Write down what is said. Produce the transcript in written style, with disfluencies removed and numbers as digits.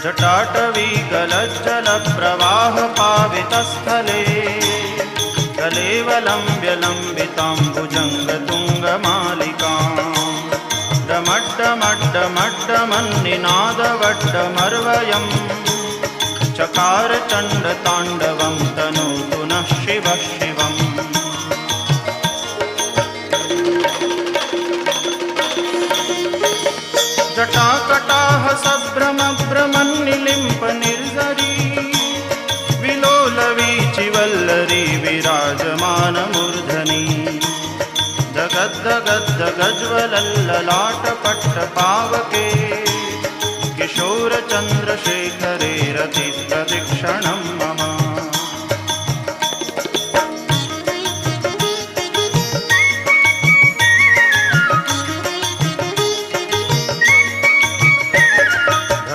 जटाटवी गलज्जलप्रवाहपावितस्थले कलेवलम्ब्यलम्बिताम्बुजङ्गतुङ्गमालिकाम् डमड्डमड्डमड्डमन्निनादवड्डमर्वयम् चकार चण्डताण्डवं तनोतु नः शिवः शिवम्। जटाकटाह सभ्रमभ्रमन्निलिम्प निर्झरी विलोलवीचिवल्लरी विराजमानमूर्धनि जगद्दगद्दगज्वलल्ललाटपट्टपावके किशोरचन्द्रशेखरे रतिप्रदक्षिणम्